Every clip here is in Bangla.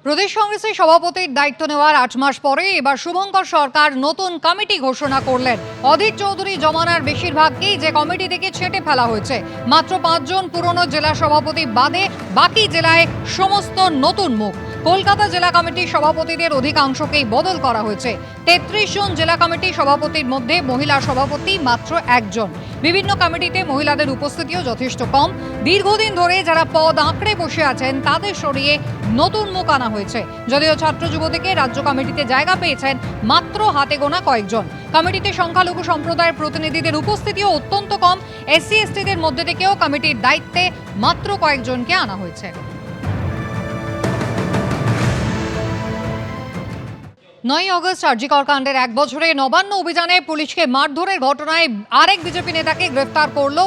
প্রদেশ কংগ্রেসের সভাপতির দায়িত্ব নেওয়ার ৮ মাস পরে এবার শুভঙ্কর সরকার নতুন কমিটি ঘোষণা করলেন। অধীর চৌধুরী জমানার বেশিরভাগকেই যে কমিটি থেকে ছেঁটে ফেলা হয়েছে। মাত্র ৫ জন পুরনো জেলা সভাপতি বাদে বাকি জেলায় সমস্ত নতুন মুখ। কলকাতা জেলা কমিটির সভাপতিদের অধিকাংশকেই বদল করা হয়েছে। ৩৩ জন জেলা কমিটির সভাপতির মধ্যে মহিলা সভাপতি মাত্র একজন। বিভিন্ন কমিটিতে মহিলাদের উপস্থিতিও যথেষ্ট কম। দীর্ঘদিন ধরে যারা পদ আঁকড়ে বসে আছেন তাদের সরিয়ে নতুন মুখ আনা হয়েছে। যদিও ছাত্র যুব থেকে রাজ্য কমিটিতে জায়গা পেয়েছেন মাত্র হাতে গোনা কয়েকজন। কমিটিতে সংখ্যালঘু সম্প্রদায়ের প্রতিনিধিদের উপস্থিতিও অত্যন্ত কম। এসসি এসটিদের মধ্যে থেকেও কমিটির দায়িত্বে মাত্র কয়েকজনকে আনা হয়েছে। ৯ আগস্ট আরজিকর কাণ্ডের ১ বছরে নবান্ন অভিযানে পুলিশকে মারধরের ঘটনায় আরেক বিজেপি নেতাকে গ্রেফতার করল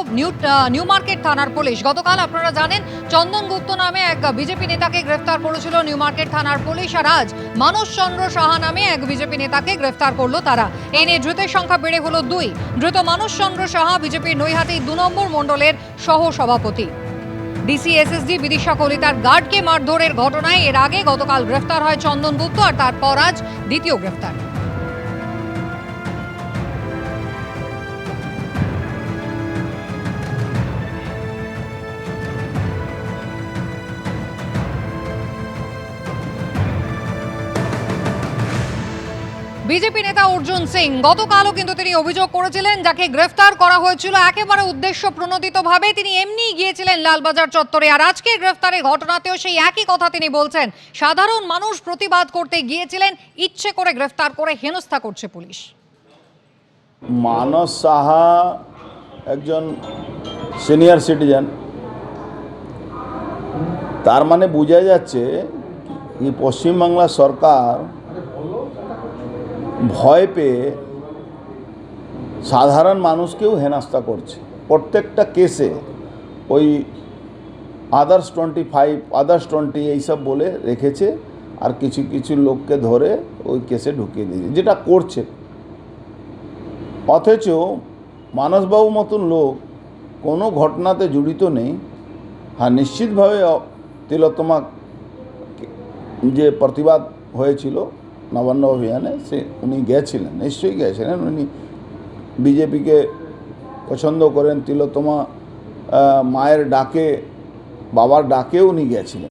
নিউ মার্কেট থানার পুলিশ। গতকাল আপনারা জানেন চন্দন গুপ্ত নামে এক বিজেপি নেতাকে গ্রেফতার করেছিল নিউ মার্কেট থানার পুলিশ, আর আজ মানস চন্দ্র সাহা নামে এক বিজেপি নেতাকে গ্রেফতার করলো তারা। এই নিয়ে ধৃতের সংখ্যা বেড়ে হলো ২। ধৃত মানস চন্দ্র সাহা বিজেপির নৈহাটি ২ নম্বর মণ্ডলের সহ সভাপতি। ডিসি এসএসডি বিদিশা কলিতার গার্ডকে মারধরের ঘটনায় এর আগে গতকাল গ্রেফতার হয় চন্দন গুপ্ত, আর তারপর আজ দ্বিতীয় গ্রেফতার। বিজেপি নেতা অর্জুন সিং গতকালও কিন্তু তিনি অভিযোগ করেছিলেন যাকে গ্রেফতার করা হয়েছিল একেবারে উদ্দেশ্য প্রণোদিতভাবে তিনি এমনি গিয়েছিলেন লালবাজার চত্বরে। আর আজকে গ্রেফতারের ঘটনাতেও সেই একই কথা তিনি বলছেন। সাধারণ মানুষ প্রতিবাদ করতে গিয়েছিলেন, ইচ্ছে করে গ্রেফতার করে হেনস্থা করছে পুলিশ। মানস সাহা একজন সিনিয়র সিটিজেন, তার মানে বোঝা যাচ্ছে কি পশ্চিমবাংলা সরকার ভয় পেয়ে সাধারণ মানুষকেও হেনস্থা করছে। প্রত্যেকটা কেসে ওই আদার্স 25 আদার্স 20 এইসব বলে রেখেছে, আর কিছু কিছু লোককে ধরে ওই কেসে ঢুকিয়ে দিয়েছে, যেটা করছে। অথচ মানসবাবু মতন লোক কোনো ঘটনাতে জড়িত নেই। হ্যাঁ, নিশ্চিতভাবে তিলোত্তমা যে প্রতিবাদ হয়েছিল নবান্ন অভিযানে, সে উনি গেছিলেন, নিশ্চয়ই গেছিলেন। উনি বিজেপিকে পছন্দ করেন। তিলোত্তমা মায়ের ডাকে, বাবার ডাকে উনি গেছিলেন।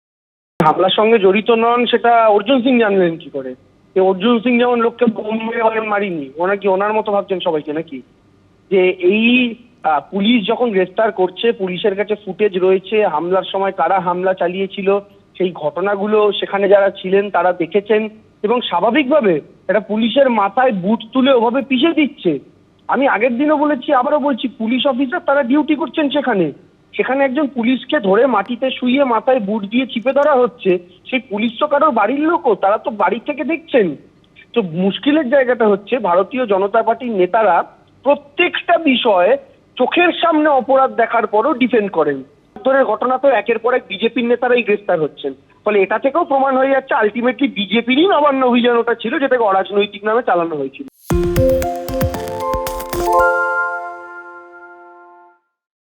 হামলার সঙ্গে জড়িত নন সেটা অর্জুন সিং জানলেন কি করে? অর্জুন সিং যেমন লোককে বোম মেরে মারিনি, ওনার কি ওনার মতো ভাবছেন সবাইকে নাকি? যে এই পুলিশ যখন গ্রেফতার করছে, পুলিশের কাছে ফুটেজ রয়েছে হামলার সময় কারা হামলা চালিয়েছিল, সেই ঘটনাগুলো সেখানে যারা ছিলেন তারা দেখেছেন, এবং স্বাভাবিকভাবে এটা পুলিশের মাথায় বুট তুলে ওভাবে পিষে দিচ্ছে। আমি আগের দিনও বলেছি, আবারও বলছি, পুলিশ অফিসার তারা ডিউটি করছেন সেখানে একজন পুলিশকে ধরে মাটিতে শুইয়ে মাথায় বুট দিয়ে চিপে ধরা হচ্ছে। সেই পুলিশ তো কারোর বাড়ির লোকও, তারা তো বাড়ি থেকে দেখছেন। তো মুশকিলের জায়গাটা হচ্ছে ভারতীয় জনতা পার্টির নেতারা প্রত্যেকটা বিষয়ে চোখের সামনে অপরাধ দেখার পরও ডিফেন্ড করেন। ঘটনা তো একের পর এক বিজেপির নেতারাই গ্রেফতার হচ্ছেন। ফলে এটা থেকেও প্রমাণ হয়ে যাচ্ছে আলটিমেটলি বিজেপিরই নবান্ন অভিযান ওটা ছিল, যেটাকে অরাজনৈতিক নামে চালানো হয়েছিল।